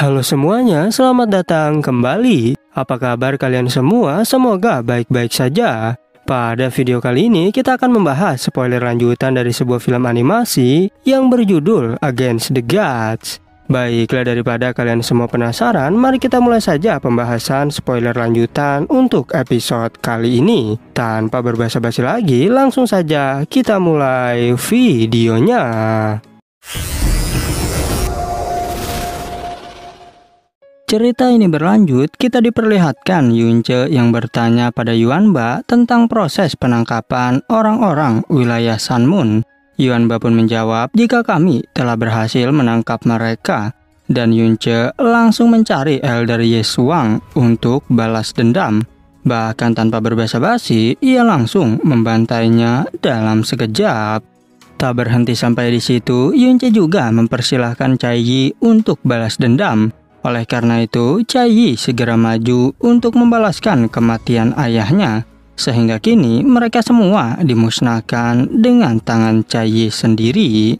Halo semuanya, selamat datang kembali. Apa kabar kalian semua? Semoga baik-baik saja. Pada video kali ini kita akan membahas spoiler lanjutan dari sebuah film animasi yang berjudul Against the Gods. Baiklah, daripada kalian semua penasaran, mari kita mulai saja pembahasan spoiler lanjutan untuk episode kali ini. Tanpa berbasa-basi lagi, langsung saja kita mulai videonya. Cerita ini berlanjut, kita diperlihatkan Yunce yang bertanya pada Yuanba tentang proses penangkapan orang-orang wilayah Sanmun. Yuanba pun menjawab jika kami telah berhasil menangkap mereka, dan Yunce langsung mencari Elder Yeshuang untuk balas dendam. Bahkan tanpa berbasa-basi, ia langsung membantainya dalam sekejap. Tak berhenti sampai di situ, Yunce juga mempersilahkan Cai Yi untuk balas dendam. Oleh karena itu, Cai Yi segera maju untuk membalaskan kematian ayahnya. Sehingga kini mereka semua dimusnahkan dengan tangan Cai Yi sendiri.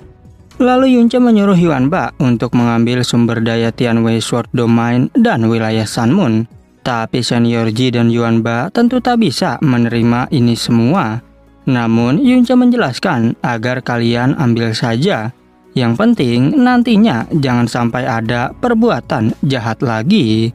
Lalu Yunce menyuruh Yuanba untuk mengambil sumber daya Tianwei Sword Domain dan wilayah Sanmun. Tapi Senior Ji dan Yuanba tentu tak bisa menerima ini semua. Namun Yunce menjelaskan agar kalian ambil saja. Yang penting nantinya jangan sampai ada perbuatan jahat lagi.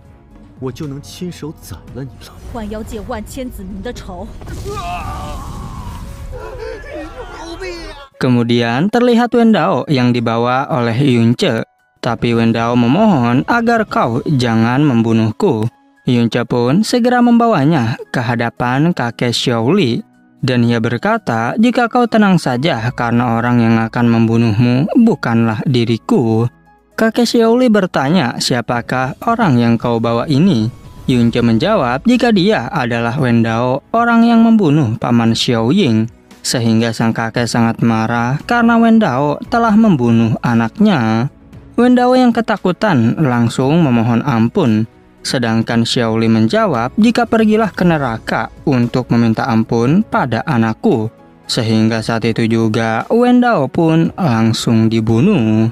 Kemudian terlihat Wendao yang dibawa oleh Yunce. Tapi Wendao memohon agar kau jangan membunuhku. Yunce pun segera membawanya ke hadapan kakek Xiaoli. Dan ia berkata, jika kau tenang saja karena orang yang akan membunuhmu bukanlah diriku. Kakek Xiaoli bertanya, siapakah orang yang kau bawa ini? Yunce menjawab, jika dia adalah Wendao, orang yang membunuh paman Xiaoying. Sehingga sang kakek sangat marah karena Wendao telah membunuh anaknya. Wendao yang ketakutan langsung memohon ampun. Sedangkan Xiaoli menjawab, jika pergilah ke neraka untuk meminta ampun pada anakku. Sehingga saat itu juga Wendao pun langsung dibunuh.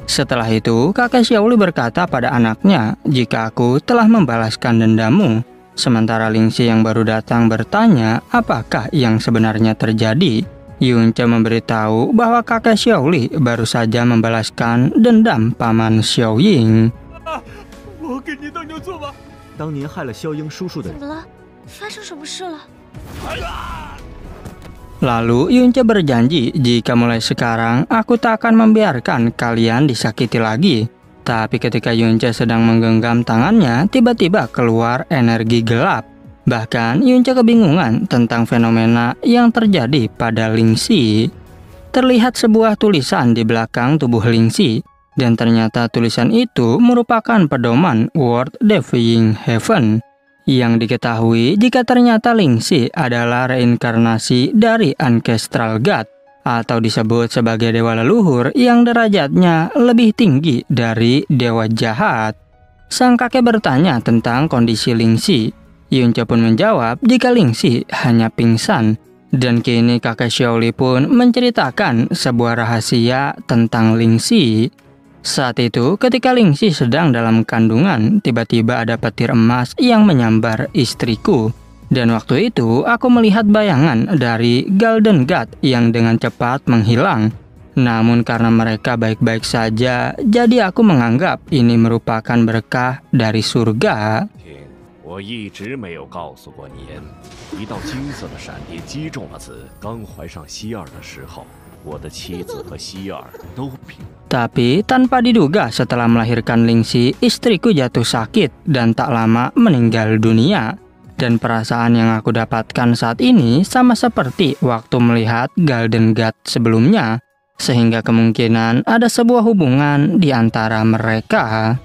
Setelah itu kakek Xiaoli berkata pada anaknya, jika aku telah membalaskan dendammu. Sementara Lingxi yang baru datang bertanya apakah yang sebenarnya terjadi. Yunce memberitahu bahwa kakek Xiaoli baru saja membalaskan dendam paman Xiaoying. Lalu Yunce berjanji, jika mulai sekarang aku tak akan membiarkan kalian disakiti lagi. Tapi ketika Yunce sedang menggenggam tangannya, tiba-tiba keluar energi gelap. Bahkan Yunce kebingungan tentang fenomena yang terjadi pada Lingxi. Terlihat sebuah tulisan di belakang tubuh Lingxi. Dan ternyata tulisan itu merupakan pedoman World Defying Heaven. Yang diketahui jika ternyata Lingxi adalah reinkarnasi dari Ancestral God, atau disebut sebagai dewa leluhur yang derajatnya lebih tinggi dari dewa jahat. Sang kakek bertanya tentang kondisi Lingxi. Yunce pun menjawab jika Lingxi hanya pingsan. Dan kini kakek Xiaoli pun menceritakan sebuah rahasia tentang Lingxi. Saat itu, ketika Lingxi sedang dalam kandungan, tiba-tiba ada petir emas yang menyambar istriku. Dan waktu itu, aku melihat bayangan dari Golden God yang dengan cepat menghilang. Namun karena mereka baik-baik saja, jadi aku menganggap ini merupakan berkah dari surga. Tapi tanpa diduga setelah melahirkan Lingxi, istriku jatuh sakit dan tak lama meninggal dunia. Dan perasaan yang aku dapatkan saat ini sama seperti waktu melihat Golden God sebelumnya. Sehingga kemungkinan ada sebuah hubungan di antara mereka.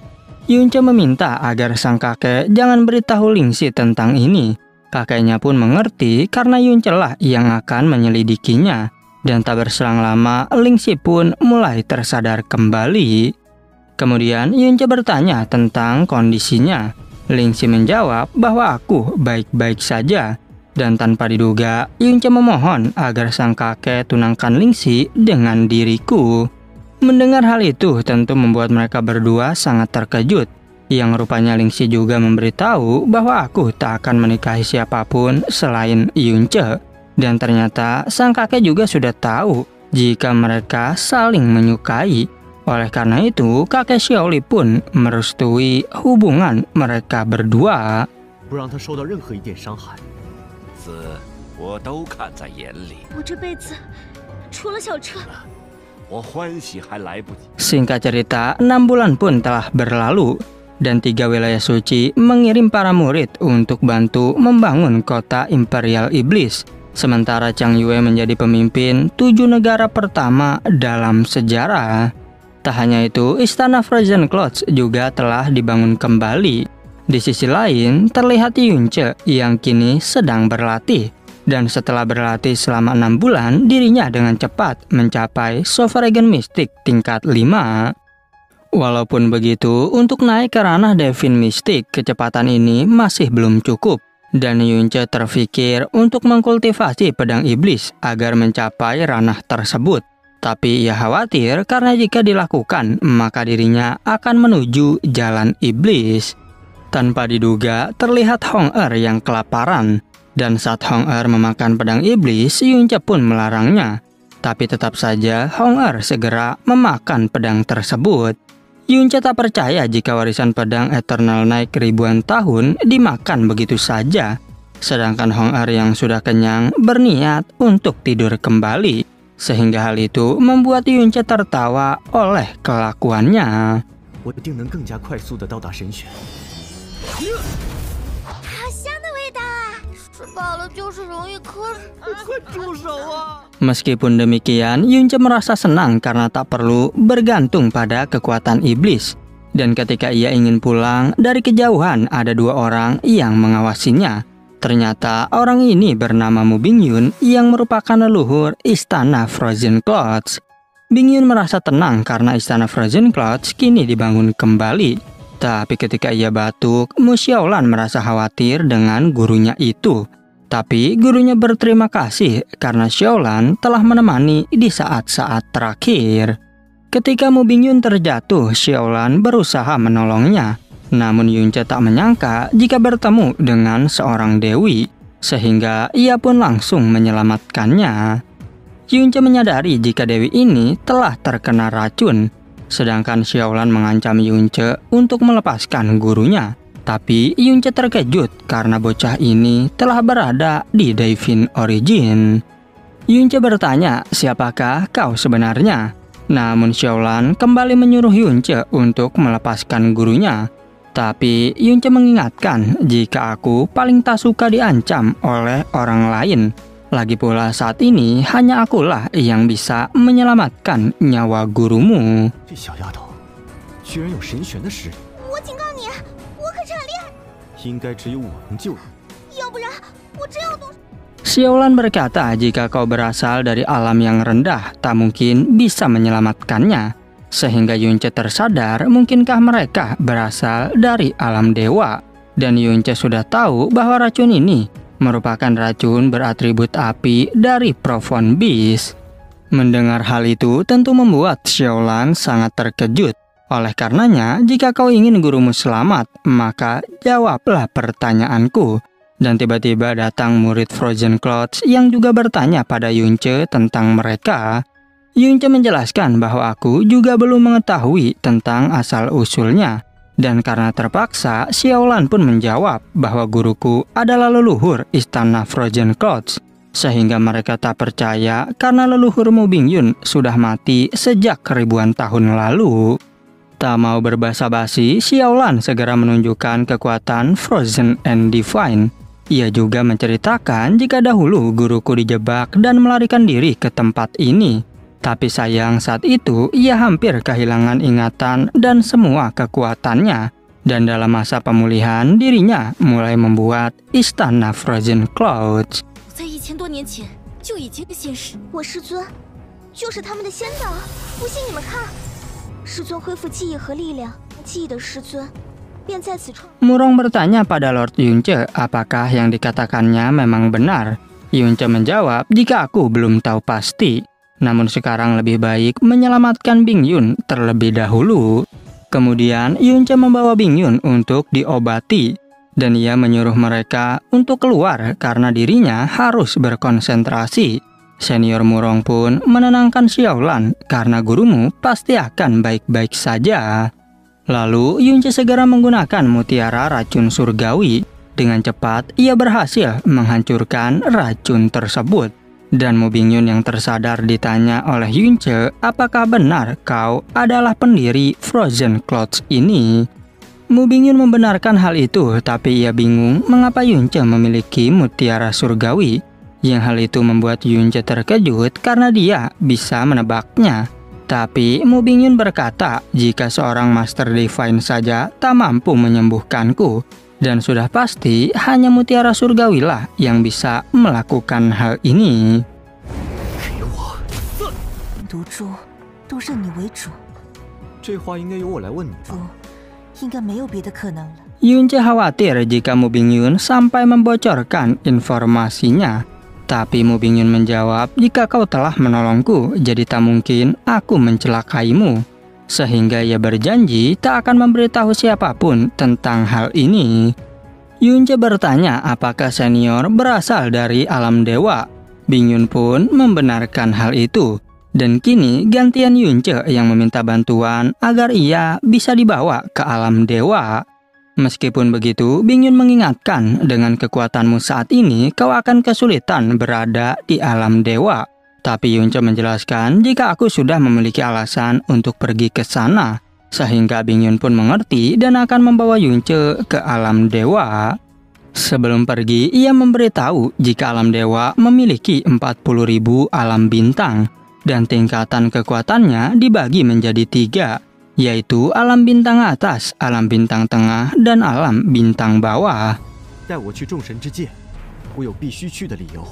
Yunce meminta agar sang kakek jangan beritahu Lingxi tentang ini. Kakeknya pun mengerti karena Yunce lah yang akan menyelidikinya. Dan tak berselang lama, Lingxi pun mulai tersadar kembali. Kemudian Yunce bertanya tentang kondisinya. Lingxi menjawab bahwa aku baik-baik saja. Dan tanpa diduga, Yunce memohon agar sang kakek tunangkan Lingxi dengan diriku. Mendengar hal itu tentu membuat mereka berdua sangat terkejut. yang rupanya Lingxi juga memberitahu bahwa aku tak akan menikahi siapapun selain Yunce. Dan ternyata sang kakek juga sudah tahu jika mereka saling menyukai. Oleh karena itu, kakek Xiaoli pun merestui hubungan mereka berdua. 不让他受到任何一点伤害。子，我都看在眼里。我这辈子除了小车，我欢喜还来不及。 Singkat cerita, 6 bulan pun telah berlalu, dan 3 wilayah suci mengirim para murid untuk bantu membangun kota Imperial Iblis. Sementara Chang Yue menjadi pemimpin 7 negara pertama dalam sejarah. Tak hanya itu, istana Frozen Clouds juga telah dibangun kembali. Di sisi lain, terlihat Yunce yang kini sedang berlatih. Dan setelah berlatih selama 6 bulan, dirinya dengan cepat mencapai Sovereign Mystic tingkat 5. Walaupun begitu, untuk naik ke ranah Divine Mystic, kecepatan ini masih belum cukup. Dan Yunce terpikir untuk mengkultivasi pedang iblis agar mencapai ranah tersebut. Tapi ia khawatir karena jika dilakukan, maka dirinya akan menuju jalan iblis. Tanpa diduga, terlihat Hong-Er yang kelaparan. Dan saat Hong-Er memakan pedang iblis, Yunce pun melarangnya. Tapi tetap saja Hong-Er segera memakan pedang tersebut. Yunce tak percaya jika warisan pedang Eternal Night ribuan tahun dimakan begitu saja. Sedangkan Hong-Er yang sudah kenyang berniat untuk tidur kembali. Sehingga hal itu membuat Yunce tertawa oleh kelakuannya. 我一定能更加快速地到达神选。 好香的味道啊！吃饱了就是容易瞌睡。快住手啊！ Meskipun demikian, Yunce merasa senang karena tak perlu bergantung pada kekuatan iblis. Dan ketika ia ingin pulang, dari kejauhan ada 2 orang yang mengawasinya. Ternyata orang ini bernama Mu Bingyun yang merupakan leluhur istana Frozen Clouds. Bingyun merasa tenang karena istana Frozen Clouds kini dibangun kembali. Tapi ketika ia batuk, Mu Xiaolan merasa khawatir dengan gurunya itu. Tapi gurunya berterima kasih karena Xiaolan telah menemani di saat-saat terakhir. Ketika Mu Bingyun terjatuh, Xiaolan berusaha menolongnya. Namun Yunce tak menyangka jika bertemu dengan seorang dewi, sehingga ia pun langsung menyelamatkannya. Yunce menyadari jika dewi ini telah terkena racun. Sedangkan Xiaolan mengancam Yunce untuk melepaskan gurunya. Tapi Yunce terkejut karena bocah ini telah berada di Divine Origin. Yunce bertanya, siapakah kau sebenarnya? Namun Xiaolan kembali menyuruh Yunce untuk melepaskan gurunya. Tapi Yunce mengingatkan jika aku paling tak suka diancam oleh orang lain. Lagi pula saat ini hanya akulah yang bisa menyelamatkan nyawa gurumu. 这小丫头居然有神玄的实力，我警告你，我可是很厉害，应该只有我能救你。要不然我真要动手。 Xiaolan berkata jika kau berasal dari alam yang rendah, tak mungkin bisa menyelamatkannya. Sehingga Yunce tersadar mungkinkah mereka berasal dari alam dewa. Dan Yunce sudah tahu bahwa racun ini merupakan racun beratribut api dari Profond Beast. Mendengar hal itu tentu membuat Xiaolan sangat terkejut. Oleh karenanya, jika kau ingin gurumu selamat, maka jawablah pertanyaanku. Dan tiba-tiba datang murid Frozen Clouds yang juga bertanya pada Yunce tentang mereka. Yunce menjelaskan bahwa aku juga belum mengetahui tentang asal-usulnya. Dan karena terpaksa, Xiaolan pun menjawab bahwa guruku adalah leluhur istana Frozen Clouds. Sehingga mereka tak percaya karena leluhur Mu Bingyun sudah mati sejak ribuan tahun lalu. Tak mau berbasa-basi, Xiaolan segera menunjukkan kekuatan Frozen and Divine. Ia juga menceritakan jika dahulu guruku dijebak dan melarikan diri ke tempat ini. Tapi sayang saat itu ia hampir kehilangan ingatan dan semua kekuatannya. Dan dalam masa pemulihan dirinya mulai membuat istana Frozen Clouds. 在1000多年前就已经现世，我师尊就是他们的先导。不信你们看，师尊恢复记忆和力量，记忆的师尊便在此创。 Murong bertanya pada Lord Yunce apakah yang dikatakannya memang benar. Yunce menjawab jika aku belum tahu pasti. Namun sekarang lebih baik menyelamatkan Bingyun terlebih dahulu. Kemudian Yunce membawa Bingyun untuk diobati, dan ia menyuruh mereka untuk keluar karena dirinya harus berkonsentrasi. Senior Murong pun menenangkan Xiaolan karena gurumu pasti akan baik-baik saja. Lalu Yunce segera menggunakan mutiara racun surgawi. Dengan cepat ia berhasil menghancurkan racun tersebut. Dan Mu Bingyun yang tersadar ditanya oleh Yunce, apakah benar kau adalah pendiri Frozen Clouds ini? Mu Bingyun membenarkan hal itu, tapi ia bingung mengapa Yunce memiliki mutiara surgawi. Yang hal itu membuat Yunce terkejut karena dia bisa menebaknya. Tapi Mu Bingyun berkata, jika seorang Master Divine saja tak mampu menyembuhkanku, dan sudah pasti hanya mutiara surgawilah yang bisa melakukan hal ini. 毒株都认你为主， 这话应该由我来问你吧。 应该没有别的可能了。 Yunce khawatir jika Mu Bingyun sampai membocorkan informasinya. Tapi Mu Bingyun menjawab, jika kau telah menolongku, jadi tak mungkin aku mencelakaimu. Sehingga ia berjanji tak akan memberitahu siapapun tentang hal ini. Yunce bertanya apakah senior berasal dari alam dewa. Bingyun pun membenarkan hal itu. Dan kini gantian Yunce yang meminta bantuan agar ia bisa dibawa ke alam dewa. Meskipun begitu, Bingyun mengingatkan, dengan kekuatanmu saat ini kau akan kesulitan berada di alam dewa. Tapi Yunce menjelaskan jika aku sudah memiliki alasan untuk pergi ke sana, sehingga Bingyun pun mengerti dan akan membawa Yunce ke alam dewa. Sebelum pergi, ia memberitahu jika alam dewa memiliki 40.000 alam bintang, dan tingkatan kekuatannya dibagi menjadi 3, yaitu alam bintang atas, alam bintang tengah, dan alam bintang bawah. 带我去众神之界，我有必须去的理由。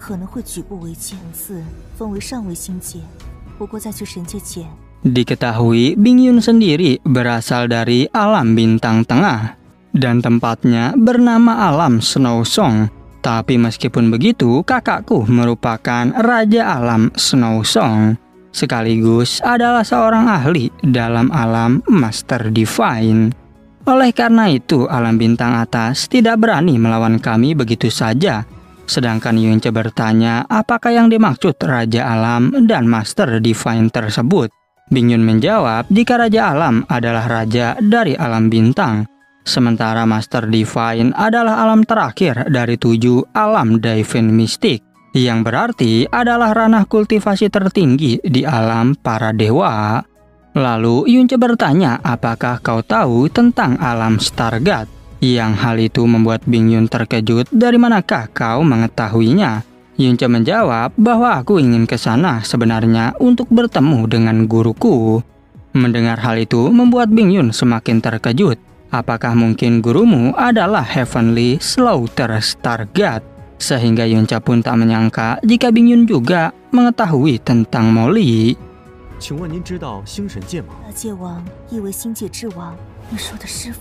可能会举步维艰，次分为上位星界，不过在去神界前， Diketahui Bingyun sendiri berasal dari alam bintang tengah, dan tempatnya bernama alam Snow Song. Tapi meskipun begitu, kakakku merupakan Raja Alam Snow Song, sekaligus adalah seorang ahli dalam alam Master Divine. Oleh karena itu, alam bintang atas tidak berani melawan kami begitu saja. Sedangkan Yunce bertanya apakah yang dimaksud Raja Alam dan Master Divine tersebut. Bingyun menjawab jika Raja Alam adalah raja dari alam bintang, sementara Master Divine adalah alam terakhir dari 7 alam Divine Mystic, yang berarti adalah ranah kultivasi tertinggi di alam para dewa. Lalu Yunce bertanya apakah kau tahu tentang alam Stargate? Yang hal itu membuat Bingyun terkejut, dari manakah kau mengetahuinya? Yunce menjawab bahwa aku ingin ke sana sebenarnya untuk bertemu dengan guruku. Mendengar hal itu membuat Bingyun semakin terkejut. Apakah mungkin gurumu adalah Heavenly Slaughter Stargate? Sehingga Yunce pun tak menyangka jika Bingyun juga mengetahui tentang Molly. 请问您知道星神界吗？ 大界王意为星界之王，你说的师傅，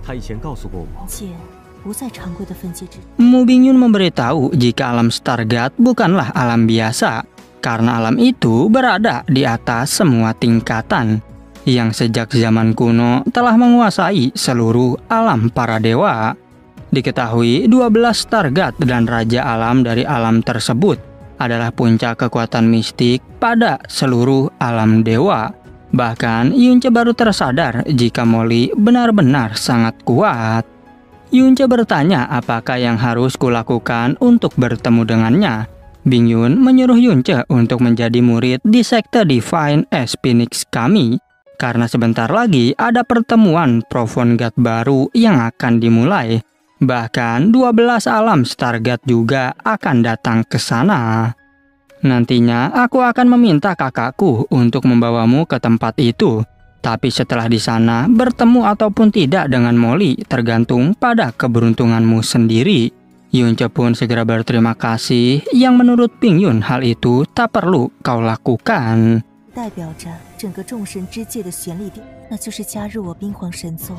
他以前告诉过我， 界不在常规的分界之。 Mu Bingyun memberitahu jika alam Stargate bukanlah alam biasa, karena alam itu berada di atas semua tingkatan, yang sejak zaman kuno telah menguasai seluruh alam para dewa. Diketahui 12 Stargate dan Raja Alam dari alam tersebut adalah puncak kekuatan mistik pada seluruh alam dewa. Bahkan Yunce baru tersadar jika Molly benar-benar sangat kuat. Yunce bertanya apakah yang harus kulakukan untuk bertemu dengannya. Bingyun menyuruh Yunce untuk menjadi murid di sekte Divine as Phoenix kami, karena sebentar lagi ada pertemuan Profound God baru yang akan dimulai. Bahkan 12 alam Stargate juga akan datang ke sana. Nantinya aku akan meminta kakakku untuk membawamu ke tempat itu. Tapi setelah di sana bertemu ataupun tidak dengan Molly tergantung pada keberuntunganmu sendiri. Yunce pun segera berterima kasih, yang menurut Bingyun hal itu tak perlu kau lakukan. 代表着整个众神之界的旋律地，那就是加入我冰皇神宗。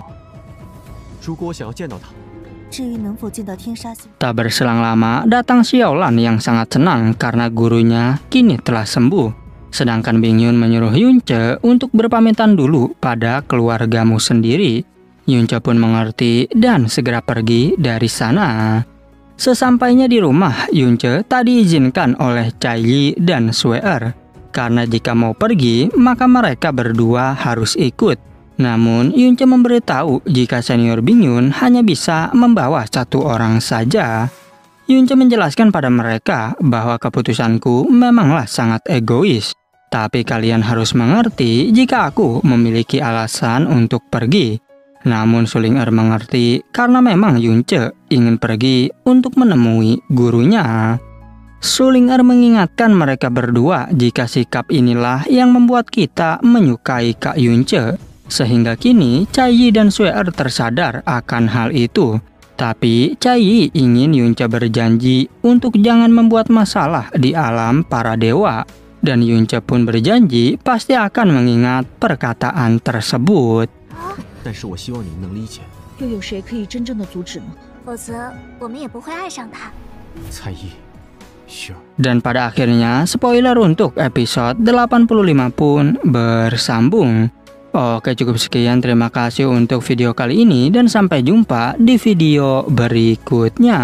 如果我想要见到他， 至于能否见到天杀星， Tak berselang lama datang Xiaolan yang sangat senang karena gurunya kini telah sembuh. Sedangkan Bingyun menyuruh Yunce untuk berpamitan dulu pada keluargamu sendiri. Yunce pun mengerti dan segera pergi dari sana. Sesampainya di rumah, Yunce tak diizinkan oleh Cai Yi dan Sue Er. Karena jika mau pergi, maka mereka berdua harus ikut. Namun, Yunce memberitahu jika senior Bingyun hanya bisa membawa satu orang saja. Yunce menjelaskan pada mereka bahwa keputusanku memanglah sangat egois. Tapi kalian harus mengerti jika aku memiliki alasan untuk pergi. Namun Suling Er mengerti karena memang Yunce ingin pergi untuk menemui gurunya. Suling Er mengingatkan mereka berdua jika sikap inilah yang membuat kita menyukai Kak Yunce. Sehingga kini Cai Yi dan Sue Er tersadar akan hal itu. Tapi Cai Yi ingin Yunce berjanji untuk jangan membuat masalah di alam para dewa. Dan Yunce pun berjanji pasti akan mengingat perkataan tersebut. 但是我希望你们能理解。又有谁可以真正的阻止呢？否则我们也不会爱上他。蔡依，雪儿， Dan pada akhirnya spoiler untuk episode 85 pun bersambung. Oke, cukup sekian, terima kasih untuk video kali ini dan sampai jumpa di video berikutnya.